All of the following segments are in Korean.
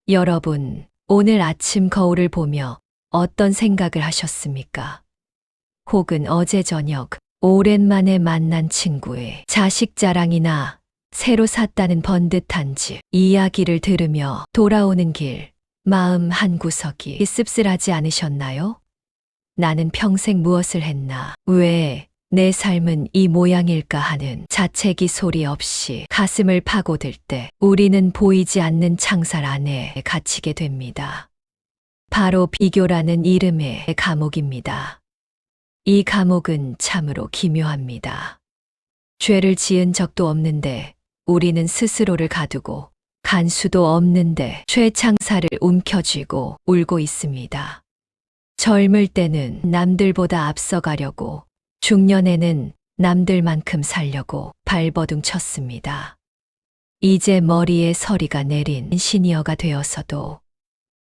여러분, 오늘 아침 거울을 보며 어떤 생각을 하셨습니까? 혹은 어제 저녁 오랜만에 만난 친구의 자식 자랑이나 새로 샀다는 번듯한 집 이야기를 들으며 돌아오는 길, 마음 한구석이 씁쓸하지 않으셨나요? 나는 평생 무엇을 했나? 왜 내 삶은 이 모양일까 하는 자책이 소리 없이 가슴을 파고들 때 우리는 보이지 않는 창살 안에 갇히게 됩니다. 바로 비교라는 이름의 감옥입니다. 이 감옥은 참으로 기묘합니다. 죄를 지은 적도 없는데 우리는 스스로를 가두고 간수도 없는데 죄창살을 움켜쥐고 울고 있습니다. 젊을 때는 남들보다 앞서가려고, 중년에는 남들만큼 살려고 발버둥 쳤습니다. 이제 머리에 서리가 내린 시니어가 되어서도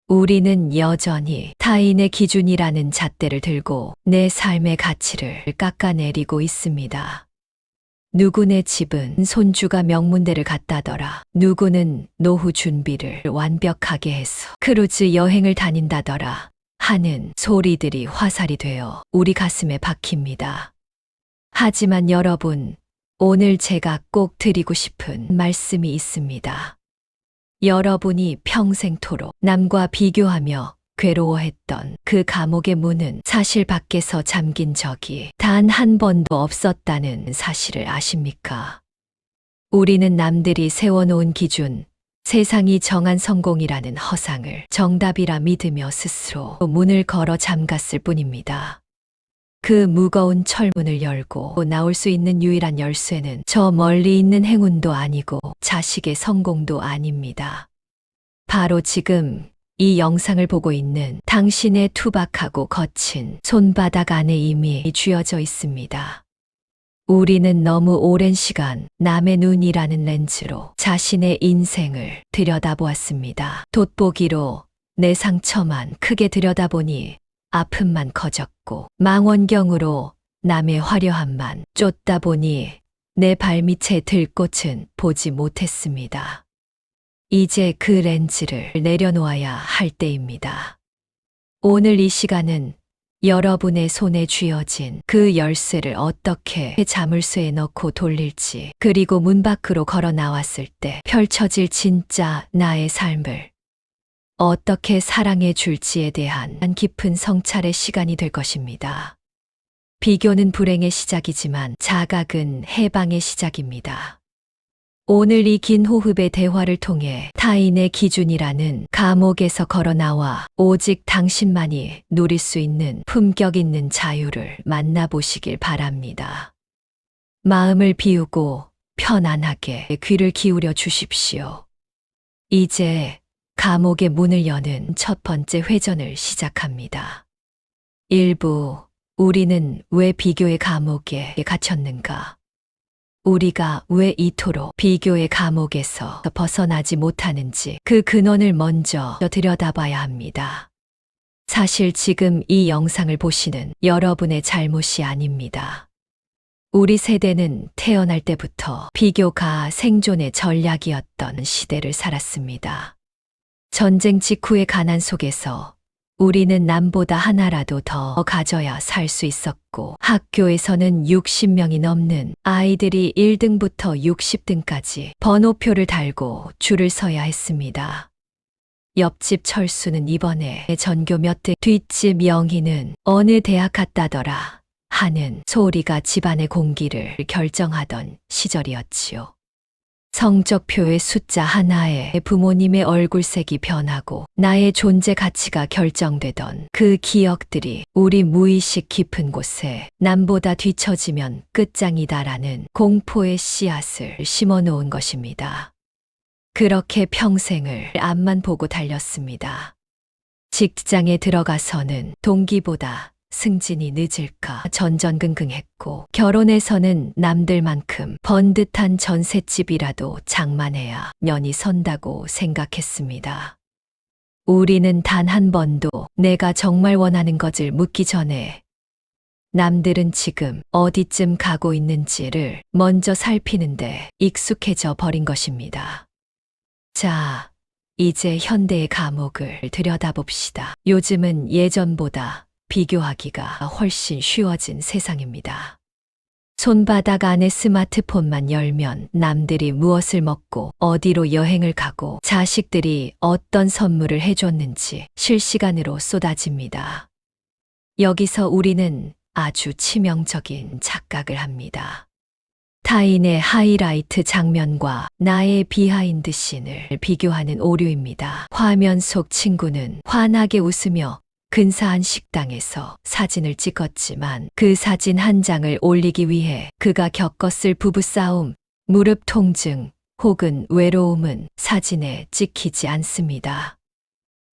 우리는 여전히 타인의 기준이라는 잣대를 들고 내 삶의 가치를 깎아내리고 있습니다. 누구네 집은 손주가 명문대를 갔다더라. 누구는 노후 준비를 완벽하게 해서 크루즈 여행을 다닌다더라. 하는 소리들이 화살이 되어 우리 가슴에 박힙니다. 하지만 여러분, 오늘 제가 꼭 드리고 싶은 말씀이 있습니다. 여러분이 평생토록 남과 비교하며 괴로워했던 그 감옥의 문은 사실 밖에서 잠긴 적이 단 한 번도 없었다는 사실을 아십니까? 우리는 남들이 세워놓은 기준, 세상이 정한 성공이라는 허상을 정답이라 믿으며 스스로 문을 걸어 잠갔을 뿐입니다. 그 무거운 철문을 열고 나올 수 있는 유일한 열쇠는 저 멀리 있는 행운도 아니고 자식의 성공도 아닙니다. 바로 지금 이 영상을 보고 있는 당신의 투박하고 거친 손바닥 안에 이미 쥐어져 있습니다. 우리는 너무 오랜 시간 남의 눈이라는 렌즈로 자신의 인생을 들여다보았습니다. 돋보기로 내 상처만 크게 들여다보니 아픔만 커졌고, 망원경으로 남의 화려함만 쫓다 보니 내 발밑에 들꽃은 보지 못했습니다. 이제 그 렌즈를 내려놓아야 할 때입니다. 오늘 이 시간은 여러분의 손에 쥐어진 그 열쇠를 어떻게 자물쇠에 넣고 돌릴지, 그리고 문 밖으로 걸어 나왔을 때 펼쳐질 진짜 나의 삶을 어떻게 사랑해 줄지에 대한 깊은 성찰의 시간이 될 것입니다. 비교는 불행의 시작이지만 자각은 해방의 시작입니다. 오늘 이 긴 호흡의 대화를 통해 타인의 기준이라는 감옥에서 걸어 나와 오직 당신만이 누릴 수 있는 품격 있는 자유를 만나보시길 바랍니다. 마음을 비우고 편안하게 귀를 기울여 주십시오. 이제 감옥의 문을 여는 첫 번째 회전을 시작합니다. 1부, 우리는 왜 비교의 감옥에 갇혔는가? 우리가 왜 이토록 비교의 감옥에서 벗어나지 못하는지 그 근원을 먼저 들여다봐야 합니다. 사실 지금 이 영상을 보시는 여러분의 잘못이 아닙니다. 우리 세대는 태어날 때부터 비교가 생존의 전략이었던 시대를 살았습니다. 전쟁 직후의 가난 속에서 우리는 남보다 하나라도 더 가져야 살 수 있었고, 학교에서는 60명이 넘는 아이들이 1등부터 60등까지 번호표를 달고 줄을 서야 했습니다. 옆집 철수는 이번에 전교 몇 등, 뒷집 영희는 어느 대학 갔다더라 하는 소리가 집안의 공기를 결정하던 시절이었지요. 성적표의 숫자 하나에 부모님의 얼굴색이 변하고 나의 존재 가치가 결정되던 그 기억들이 우리 무의식 깊은 곳에 남보다 뒤처지면 끝장이다라는 공포의 씨앗을 심어 놓은 것입니다. 그렇게 평생을 앞만 보고 달렸습니다. 직장에 들어가서는 동기보다 승진이 늦을까 전전긍긍했고, 결혼해서는 남들만큼 번듯한 전셋집이라도 장만해야 년이 선다고 생각했습니다. 우리는 단 한 번도 내가 정말 원하는 것을 묻기 전에 남들은 지금 어디쯤 가고 있는지를 먼저 살피는데 익숙해져 버린 것입니다. 자, 이제 현대의 감옥을 들여다봅시다. 요즘은 예전보다 비교하기가 훨씬 쉬워진 세상입니다. 손바닥 안에 스마트폰만 열면 남들이 무엇을 먹고 어디로 여행을 가고 자식들이 어떤 선물을 해줬는지 실시간으로 쏟아집니다. 여기서 우리는 아주 치명적인 착각을 합니다. 타인의 하이라이트 장면과 나의 비하인드 씬을 비교하는 오류입니다. 화면 속 친구는 환하게 웃으며 근사한 식당에서 사진을 찍었지만 그 사진 한 장을 올리기 위해 그가 겪었을 부부싸움, 무릎 통증 혹은 외로움은 사진에 찍히지 않습니다.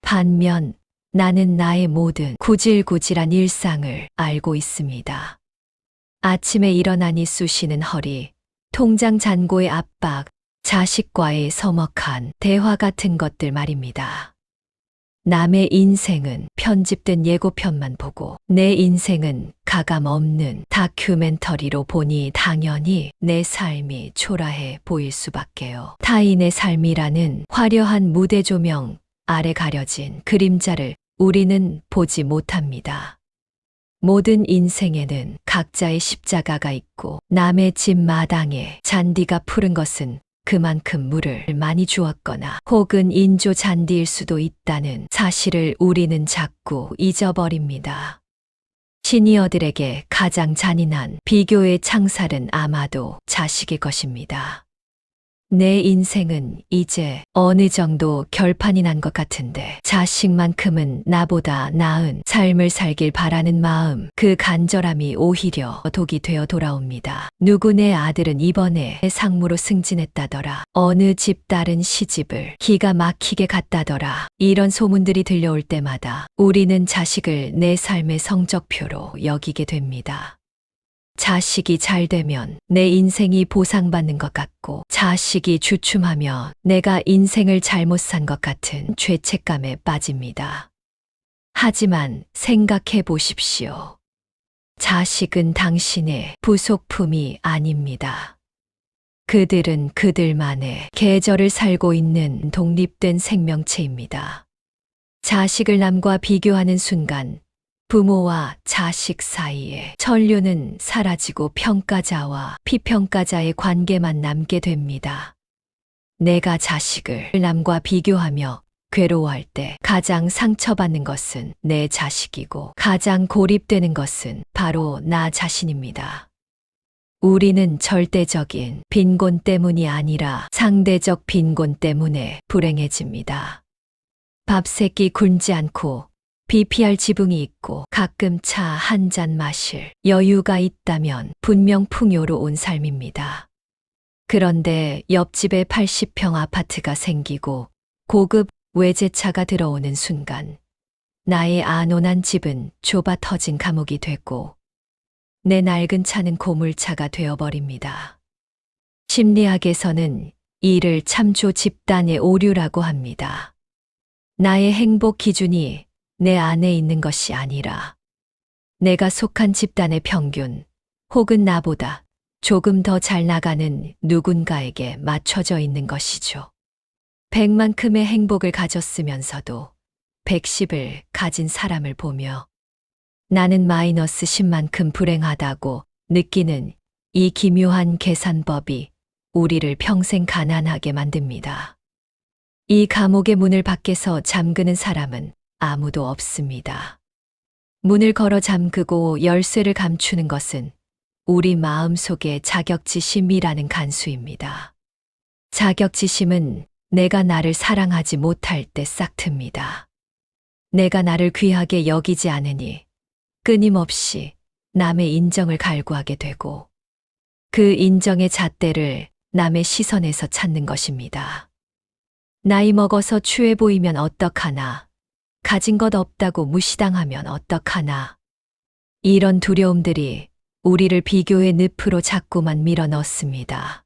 반면 나는 나의 모든 구질구질한 일상을 알고 있습니다. 아침에 일어나니 쑤시는 허리, 통장 잔고의 압박, 자식과의 서먹한 대화 같은 것들 말입니다. 남의 인생은 편집된 예고편만 보고 내 인생은 가감 없는 다큐멘터리로 보니 당연히 내 삶이 초라해 보일 수밖에요. 타인의 삶이라는 화려한 무대 조명 아래 가려진 그림자를 우리는 보지 못합니다. 모든 인생에는 각자의 십자가가 있고 남의 집 마당에 잔디가 푸른 것은 그만큼 물을 많이 주었거나 혹은 인조 잔디일 수도 있다는 사실을 우리는 자꾸 잊어버립니다. 시니어들에게 가장 잔인한 비교의 창살은 아마도 자식일 것입니다. 내 인생은 이제 어느 정도 결판이 난 것 같은데 자식만큼은 나보다 나은 삶을 살길 바라는 마음, 그 간절함이 오히려 독이 되어 돌아옵니다. 누구네 아들은 이번에 상무로 승진했다더라. 어느 집 딸은 시집을 기가 막히게 갔다더라. 이런 소문들이 들려올 때마다 우리는 자식을 내 삶의 성적표로 여기게 됩니다. 자식이 잘 되면 내 인생이 보상받는 것 같고 자식이 주춤하며 내가 인생을 잘못 산 것 같은 죄책감에 빠집니다. 하지만 생각해 보십시오. 자식은 당신의 부속품이 아닙니다. 그들은 그들만의 계절을 살고 있는 독립된 생명체입니다. 자식을 남과 비교하는 순간 부모와 자식 사이에 천류는 사라지고 평가자와 피평가자의 관계만 남게 됩니다. 내가 자식을 남과 비교하며 괴로워할 때 가장 상처받는 것은 내 자식이고 가장 고립되는 것은 바로 나 자신입니다. 우리는 절대적인 빈곤 때문이 아니라 상대적 빈곤 때문에 불행해집니다. 밥 세 끼 굶지 않고 BPR 지붕이 있고 가끔 차 한 잔 마실 여유가 있다면 분명 풍요로 온 삶입니다. 그런데 옆집에 80평 아파트가 생기고 고급 외제차가 들어오는 순간 나의 안온한 집은 좁아 터진 감옥이 되고 내 낡은 차는 고물차가 되어버립니다. 심리학에서는 이를 참조 집단의 오류라고 합니다. 나의 행복 기준이 내 안에 있는 것이 아니라 내가 속한 집단의 평균 혹은 나보다 조금 더 잘 나가는 누군가에게 맞춰져 있는 것이죠. 100만큼의 행복을 가졌으면서도 110을 가진 사람을 보며 나는 마이너스 10만큼 불행하다고 느끼는 이 기묘한 계산법이 우리를 평생 가난하게 만듭니다. 이 감옥의 문을 밖에서 잠그는 사람은 아무도 없습니다. 문을 걸어 잠그고 열쇠를 감추는 것은 우리 마음속의 자격지심이라는 간수입니다. 자격지심은 내가 나를 사랑하지 못할 때 싹틉니다. 내가 나를 귀하게 여기지 않으니 끊임없이 남의 인정을 갈구하게 되고 그 인정의 잣대를 남의 시선에서 찾는 것입니다. 나이 먹어서 추해 보이면 어떡하나, 가진 것 없다고 무시당하면 어떡하나. 이런 두려움들이 우리를 비교의 늪으로 자꾸만 밀어 넣습니다.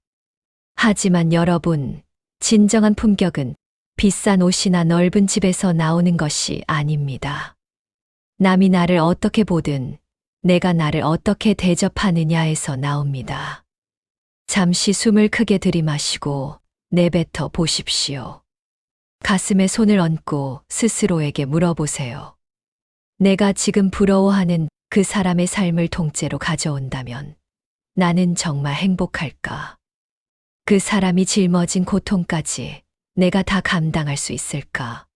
하지만 여러분, 진정한 품격은 비싼 옷이나 넓은 집에서 나오는 것이 아닙니다. 남이 나를 어떻게 보든 내가 나를 어떻게 대접하느냐에서 나옵니다. 잠시 숨을 크게 들이마시고 내뱉어 보십시오. 가슴에 손을 얹고 스스로에게 물어보세요. 내가 지금 부러워하는 그 사람의 삶을 통째로 가져온다면 나는 정말 행복할까? 그 사람이 짊어진 고통까지 내가 다 감당할 수 있을까?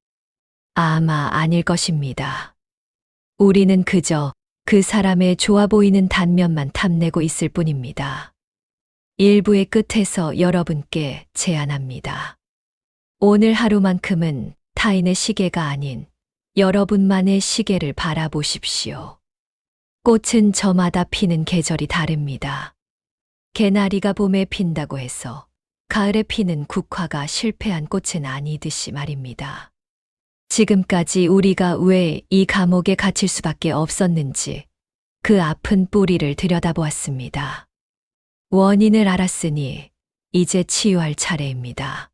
아마 아닐 것입니다. 우리는 그저 그 사람의 좋아 보이는 단면만 탐내고 있을 뿐입니다. 1부의 끝에서 여러분께 제안합니다. 오늘 하루만큼은 타인의 시계가 아닌 여러분만의 시계를 바라보십시오. 꽃은 저마다 피는 계절이 다릅니다. 개나리가 봄에 핀다고 해서 가을에 피는 국화가 실패한 꽃은 아니듯이 말입니다. 지금까지 우리가 왜 이 감옥에 갇힐 수밖에 없었는지 그 아픈 뿌리를 들여다보았습니다. 원인을 알았으니 이제 치유할 차례입니다.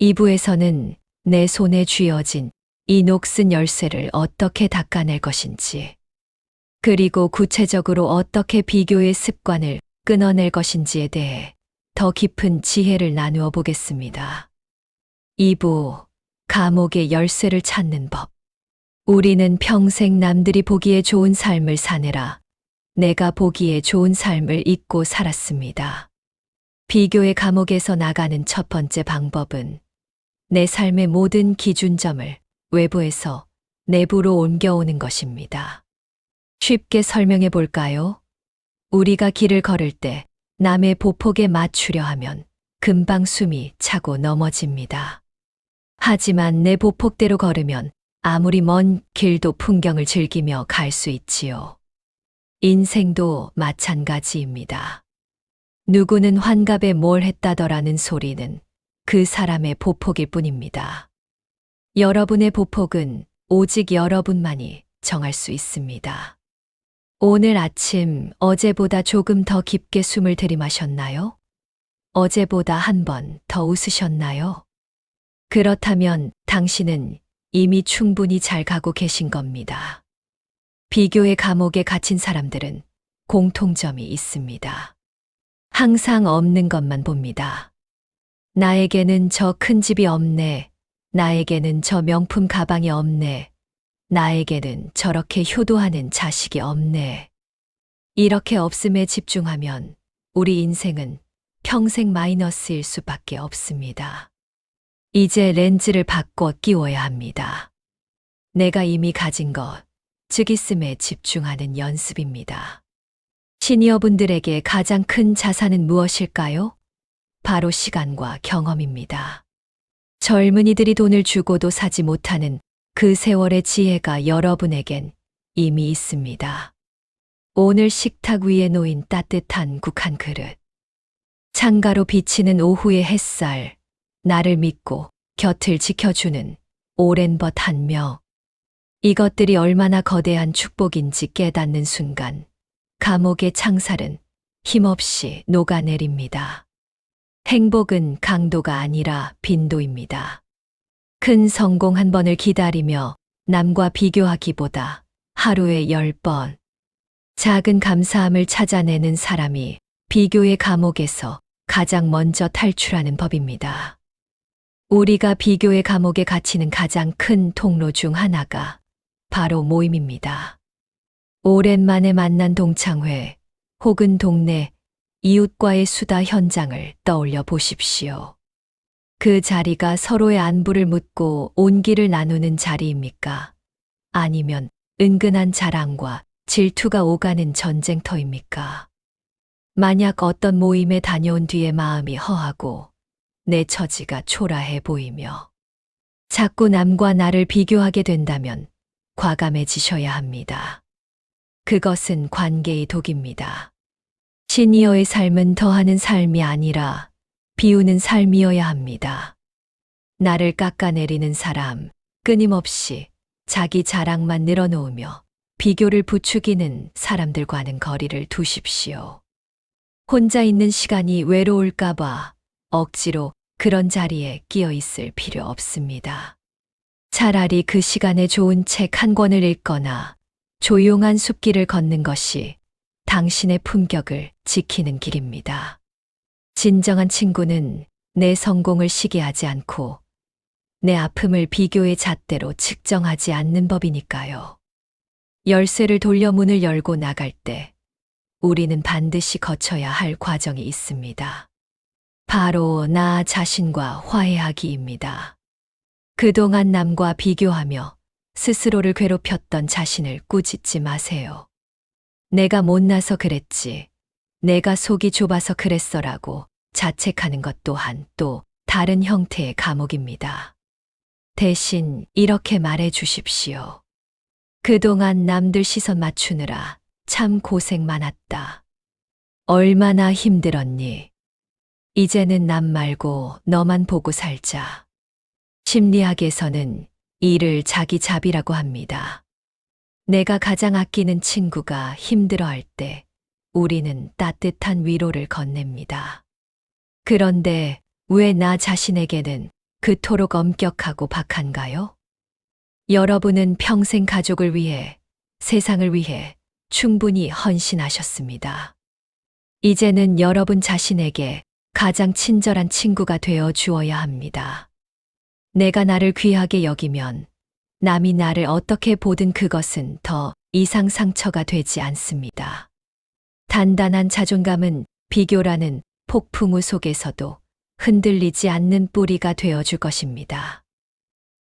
2부에서는 내 손에 쥐어진 이 녹슨 열쇠를 어떻게 닦아낼 것인지, 그리고 구체적으로 어떻게 비교의 습관을 끊어낼 것인지에 대해 더 깊은 지혜를 나누어 보겠습니다. 2부, 감옥의 열쇠를 찾는 법. 우리는 평생 남들이 보기에 좋은 삶을 사느라 내가 보기에 좋은 삶을 잊고 살았습니다. 비교의 감옥에서 나가는 첫 번째 방법은 내 삶의 모든 기준점을 외부에서 내부로 옮겨오는 것입니다. 쉽게 설명해 볼까요? 우리가 길을 걸을 때 남의 보폭에 맞추려 하면 금방 숨이 차고 넘어집니다. 하지만 내 보폭대로 걸으면 아무리 먼 길도 풍경을 즐기며 갈 수 있지요. 인생도 마찬가지입니다. 누구는 환갑에 뭘 했다더라는 소리는 그 사람의 보폭일 뿐입니다. 여러분의 보폭은 오직 여러분만이 정할 수 있습니다. 오늘 아침 어제보다 조금 더 깊게 숨을 들이마셨나요? 어제보다 한 번 더 웃으셨나요? 그렇다면 당신은 이미 충분히 잘 가고 계신 겁니다. 비교의 감옥에 갇힌 사람들은 공통점이 있습니다. 항상 없는 것만 봅니다. 나에게는 저 큰 집이 없네. 나에게는 저 명품 가방이 없네. 나에게는 저렇게 효도하는 자식이 없네. 이렇게 없음에 집중하면 우리 인생은 평생 마이너스일 수밖에 없습니다. 이제 렌즈를 바꿔 끼워야 합니다. 내가 이미 가진 것, 즉 있음에 집중하는 연습입니다. 시니어분들에게 가장 큰 자산은 무엇일까요? 바로 시간과 경험입니다. 젊은이들이 돈을 주고도 사지 못하는 그 세월의 지혜가 여러분에겐 이미 있습니다. 오늘 식탁 위에 놓인 따뜻한 국 한 그릇, 창가로 비치는 오후의 햇살, 나를 믿고 곁을 지켜주는 오랜 벗 한 명. 이것들이 얼마나 거대한 축복인지 깨닫는 순간 감옥의 창살은 힘없이 녹아내립니다. 행복은 강도가 아니라 빈도입니다. 큰 성공 한 번을 기다리며 남과 비교하기보다 하루에 10번 작은 감사함을 찾아내는 사람이 비교의 감옥에서 가장 먼저 탈출하는 법입니다. 우리가 비교의 감옥에 갇히는 가장 큰 통로 중 하나가 바로 모임입니다. 오랜만에 만난 동창회 혹은 동네 이웃과의 수다 현장을 떠올려 보십시오. 그 자리가 서로의 안부를 묻고 온기를 나누는 자리입니까? 아니면 은근한 자랑과 질투가 오가는 전쟁터입니까? 만약 어떤 모임에 다녀온 뒤에 마음이 허하고 내 처지가 초라해 보이며 자꾸 남과 나를 비교하게 된다면 과감해지셔야 합니다. 그것은 관계의 독입니다. 시니어의 삶은 더하는 삶이 아니라 비우는 삶이어야 합니다. 나를 깎아내리는 사람, 끊임없이 자기 자랑만 늘어놓으며 비교를 부추기는 사람들과는 거리를 두십시오. 혼자 있는 시간이 외로울까봐 억지로 그런 자리에 끼어 있을 필요 없습니다. 차라리 그 시간에 좋은 책 한 권을 읽거나 조용한 숲길을 걷는 것이 당신의 품격을 지키는 길입니다. 진정한 친구는 내 성공을 시기하지 않고 내 아픔을 비교의 잣대로 측정하지 않는 법이니까요. 열쇠를 돌려 문을 열고 나갈 때 우리는 반드시 거쳐야 할 과정이 있습니다. 바로 나 자신과 화해하기입니다. 그동안 남과 비교하며 스스로를 괴롭혔던 자신을 꾸짖지 마세요. 내가 못나서 그랬지, 내가 속이 좁아서 그랬어라고 자책하는 것 또한 또 다른 형태의 감옥입니다. 대신 이렇게 말해 주십시오. 그동안 남들 시선 맞추느라 참 고생 많았다. 얼마나 힘들었니? 이제는 남 말고 너만 보고 살자. 심리학에서는 이를 자기 자비라고 합니다. 내가 가장 아끼는 친구가 힘들어할 때 우리는 따뜻한 위로를 건넵니다. 그런데 왜 나 자신에게는 그토록 엄격하고 박한가요? 여러분은 평생 가족을 위해, 세상을 위해 충분히 헌신하셨습니다. 이제는 여러분 자신에게 가장 친절한 친구가 되어 주어야 합니다. 내가 나를 귀하게 여기면 남이 나를 어떻게 보든 그것은 더 이상 상처가 되지 않습니다. 단단한 자존감은 비교라는 폭풍우 속에서도 흔들리지 않는 뿌리가 되어줄 것입니다.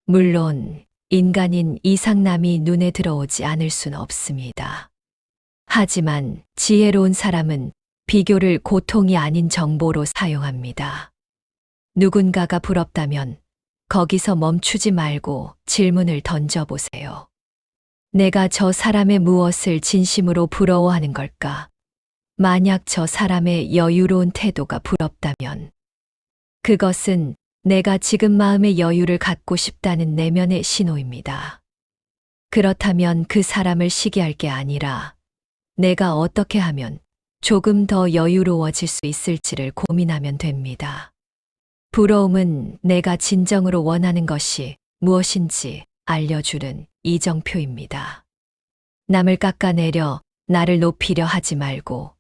물론 인간인 이상 남이 눈에 들어오지 않을 순 없습니다. 하지만 지혜로운 사람은 비교를 고통이 아닌 정보로 사용합니다. 누군가가 부럽다면 거기서 멈추지 말고 질문을 던져보세요. 내가 저 사람의 무엇을 진심으로 부러워하는 걸까? 만약 저 사람의 여유로운 태도가 부럽다면 그것은 내가 지금 마음의 여유를 갖고 싶다는 내면의 신호입니다. 그렇다면 그 사람을 시기할 게 아니라 내가 어떻게 하면 조금 더 여유로워질 수 있을지를 고민하면 됩니다. 부러움은 내가 진정으로 원하는 것이 무엇인지 알려주는 이정표입니다. 남을 깎아내려 나를 높이려 하지 말고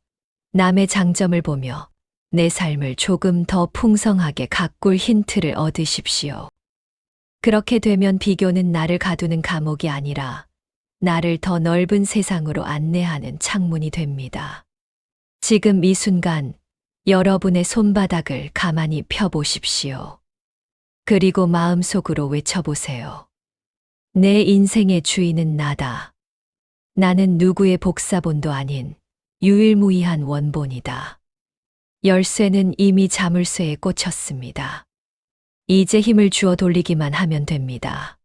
남의 장점을 보며 내 삶을 조금 더 풍성하게 가꿀 힌트를 얻으십시오. 그렇게 되면 비교는 나를 가두는 감옥이 아니라 나를 더 넓은 세상으로 안내하는 창문이 됩니다. 지금 이 순간 여러분의 손바닥을 가만히 펴보십시오. 그리고 마음속으로 외쳐보세요. 내 인생의 주인은 나다. 나는 누구의 복사본도 아닌 유일무이한 원본이다. 열쇠는 이미 자물쇠에 꽂혔습니다. 이제 힘을 주어 돌리기만 하면 됩니다.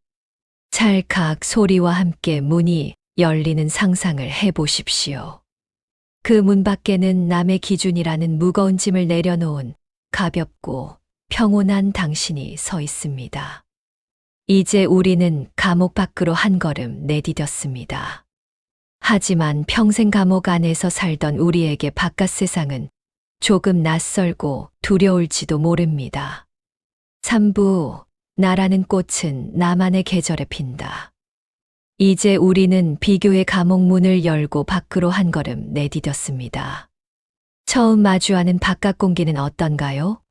찰칵 소리와 함께 문이 열리는 상상을 해보십시오. 그 문 밖에는 남의 기준이라는 무거운 짐을 내려놓은 가볍고 평온한 당신이 서 있습니다. 이제 우리는 감옥 밖으로 한 걸음 내디뎠습니다. 하지만 평생 감옥 안에서 살던 우리에게 바깥 세상은 조금 낯설고 두려울지도 모릅니다. 3부, 나라는 꽃은 나만의 계절에 핀다. 이제 우리는 비교의 감옥 문을 열고 밖으로 한 걸음 내디뎠습니다. 처음 마주하는 바깥 공기는 어떤가요?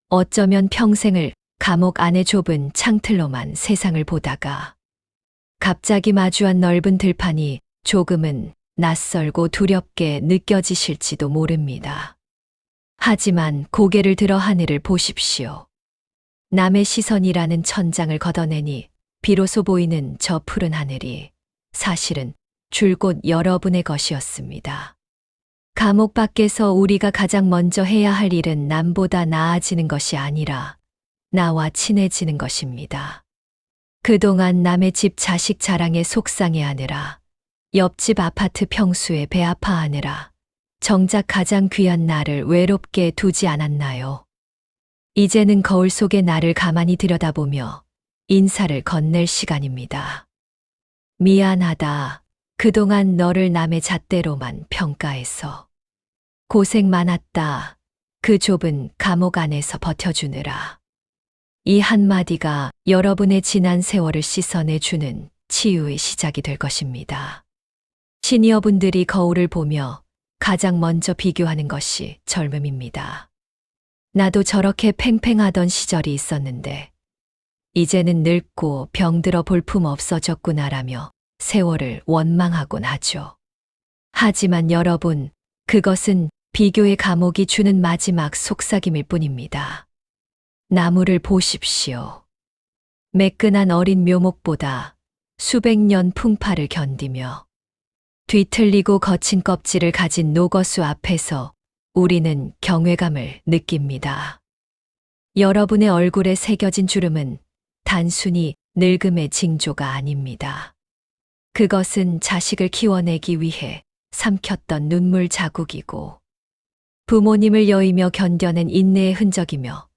어쩌면 평생을 감옥 안의 좁은 창틀로만 세상을 보다가 갑자기 마주한 넓은 들판이 조금은 낯설고 두렵게 느껴지실지도 모릅니다. 하지만 고개를 들어 하늘을 보십시오. 남의 시선이라는 천장을 걷어내니 비로소 보이는 저 푸른 하늘이 사실은 줄곧 여러분의 것이었습니다. 감옥 밖에서 우리가 가장 먼저 해야 할 일은 남보다 나아지는 것이 아니라 나와 친해지는 것입니다. 그동안 남의 집 자식 자랑에 속상해하느라, 옆집 아파트 평수에 배 아파하느라 정작 가장 귀한 나를 외롭게 두지 않았나요? 이제는 거울 속의 나를 가만히 들여다보며 인사를 건넬 시간입니다. 미안하다. 그동안 너를 남의 잣대로만 평가해서. 고생 많았다. 그 좁은 감옥 안에서 버텨주느라. 이 한마디가 여러분의 지난 세월을 씻어내주는 치유의 시작이 될 것입니다. 시니어분들이 거울을 보며 가장 먼저 비교하는 것이 젊음입니다. 나도 저렇게 팽팽하던 시절이 있었는데 이제는 늙고 병들어 볼품 없어졌구나라며 세월을 원망하곤 하죠. 하지만 여러분, 그것은 비교의 감옥이 주는 마지막 속삭임일 뿐입니다. 나무를 보십시오. 매끈한 어린 묘목보다 수백 년 풍파를 견디며 뒤틀리고 거친 껍질을 가진 녹어수 앞에서 우리는 경외감을 느낍니다. 여러분의 얼굴에 새겨진 주름은 단순히 늙음의 징조가 아닙니다. 그것은 자식을 키워내기 위해 삼켰던 눈물 자국이고 부모님을 여의며 견뎌낸 인내의 흔적이며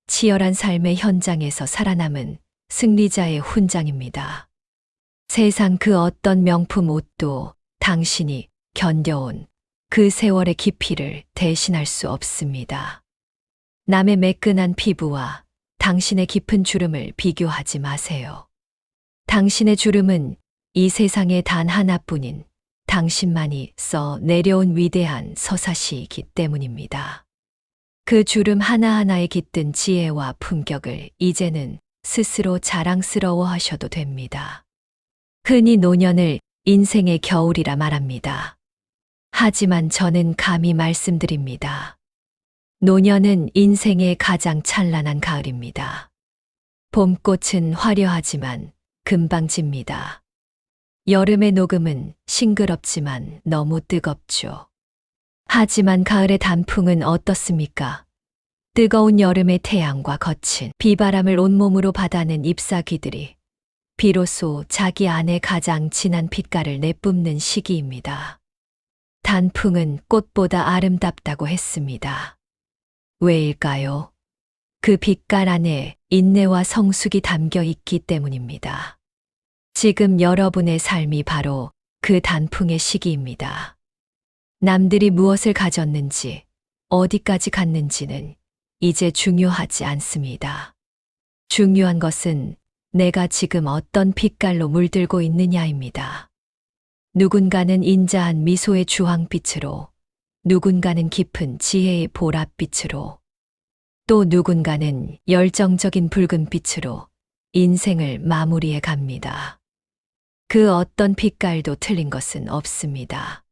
치열한 삶의 현장에서 살아남은 승리자의 훈장입니다. 세상 그 어떤 명품 옷도 당신이 견뎌온 그 세월의 깊이를 대신할 수 없습니다. 남의 매끈한 피부와 당신의 깊은 주름을 비교하지 마세요. 당신의 주름은 이 세상에 단 하나뿐인 당신만이 써 내려온 위대한 서사시이기 때문입니다. 그 주름 하나하나에 깃든 지혜와 품격을 이제는 스스로 자랑스러워 하셔도 됩니다. 흔히 노년을 인생의 겨울이라 말합니다. 하지만 저는 감히 말씀드립니다. 노년은 인생의 가장 찬란한 가을입니다. 봄꽃은 화려하지만 금방 집니다. 여름의 녹음은 싱그럽지만 너무 뜨겁죠. 하지만 가을의 단풍은 어떻습니까? 뜨거운 여름의 태양과 거친 비바람을 온몸으로 받아낸 잎사귀들이 비로소 자기 안에 가장 진한 빛깔을 내뿜는 시기입니다. 단풍은 꽃보다 아름답다고 했습니다. 왜일까요? 그 빛깔 안에 인내와 성숙이 담겨 있기 때문입니다. 지금 여러분의 삶이 바로 그 단풍의 시기입니다. 남들이 무엇을 가졌는지, 어디까지 갔는지는 이제 중요하지 않습니다. 중요한 것은 내가 지금 어떤 빛깔로 물들고 있느냐입니다. 누군가는 인자한 미소의 주황빛으로, 누군가는 깊은 지혜의 보랏빛으로, 또 누군가는 열정적인 붉은빛으로 인생을 마무리해 갑니다. 그 어떤 빛깔도 틀린 것은 없습니다.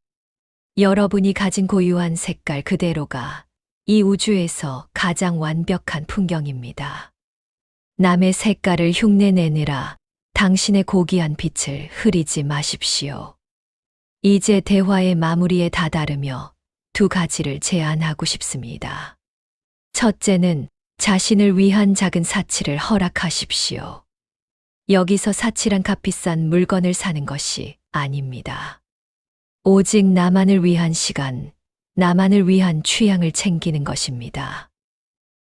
여러분이 가진 고유한 색깔 그대로가 이 우주에서 가장 완벽한 풍경입니다. 남의 색깔을 흉내내느라 당신의 고귀한 빛을 흐리지 마십시오. 이제 대화의 마무리에 다다르며 두 가지를 제안하고 싶습니다. 첫째는 자신을 위한 작은 사치를 허락하십시오. 여기서 사치란 값비싼 물건을 사는 것이 아닙니다. 오직 나만을 위한 시간, 나만을 위한 취향을 챙기는 것입니다.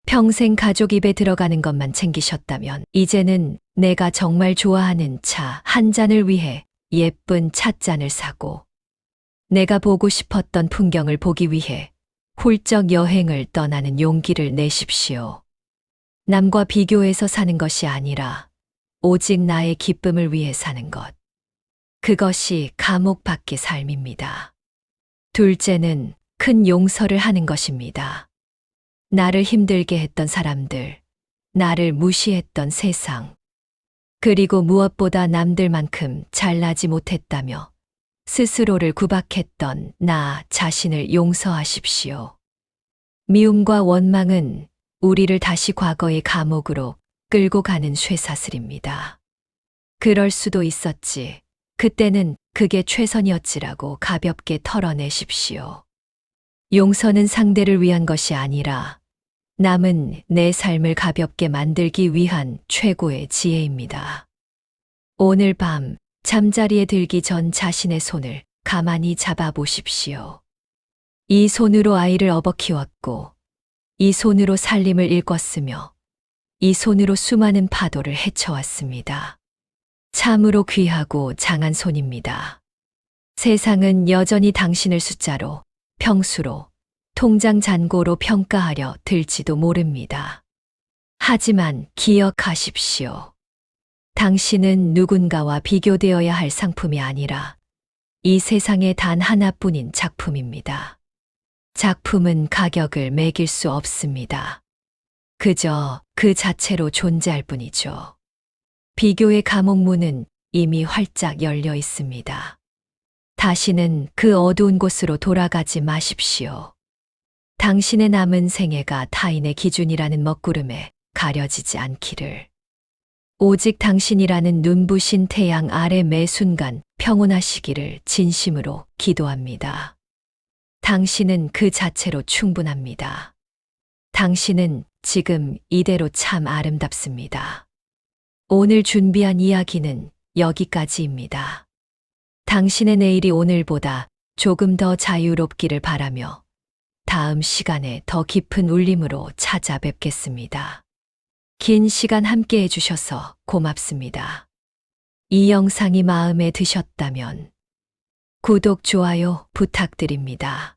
평생 가족 입에 들어가는 것만 챙기셨다면 이제는 내가 정말 좋아하는 차 한 잔을 위해 예쁜 찻잔을 사고 내가 보고 싶었던 풍경을 보기 위해 훌쩍 여행을 떠나는 용기를 내십시오. 남과 비교해서 사는 것이 아니라 오직 나의 기쁨을 위해 사는 것. 그것이 감옥 밖의 삶입니다. 둘째는 큰 용서를 하는 것입니다. 나를 힘들게 했던 사람들, 나를 무시했던 세상, 그리고 무엇보다 남들만큼 잘나지 못했다며 스스로를 구박했던 나 자신을 용서하십시오. 미움과 원망은 우리를 다시 과거의 감옥으로 끌고 가는 쇠사슬입니다. 그럴 수도 있었지. 그때는 그게 최선이었지라고 가볍게 털어내십시오. 용서는 상대를 위한 것이 아니라 남은 내 삶을 가볍게 만들기 위한 최고의 지혜입니다. 오늘 밤 잠자리에 들기 전 자신의 손을 가만히 잡아보십시오. 이 손으로 아이를 업어 키웠고, 이 손으로 살림을 일궜으며, 이 손으로 수많은 파도를 헤쳐왔습니다. 참으로 귀하고 장한 손입니다. 세상은 여전히 당신을 숫자로, 평수로, 통장 잔고로 평가하려 들지도 모릅니다. 하지만 기억하십시오. 당신은 누군가와 비교되어야 할 상품이 아니라 이 세상에 단 하나뿐인 작품입니다. 작품은 가격을 매길 수 없습니다. 그저 그 자체로 존재할 뿐이죠. 비교의 감옥 문은 이미 활짝 열려 있습니다. 다시는 그 어두운 곳으로 돌아가지 마십시오. 당신의 남은 생애가 타인의 기준이라는 먹구름에 가려지지 않기를. 오직 당신이라는 눈부신 태양 아래 매 순간 평온하시기를 진심으로 기도합니다. 당신은 그 자체로 충분합니다. 당신은 지금 이대로 참 아름답습니다. 오늘 준비한 이야기는 여기까지입니다. 당신의 내일이 오늘보다 조금 더 자유롭기를 바라며 다음 시간에 더 깊은 울림으로 찾아뵙겠습니다. 긴 시간 함께 해주셔서 고맙습니다. 이 영상이 마음에 드셨다면 구독, 좋아요 부탁드립니다.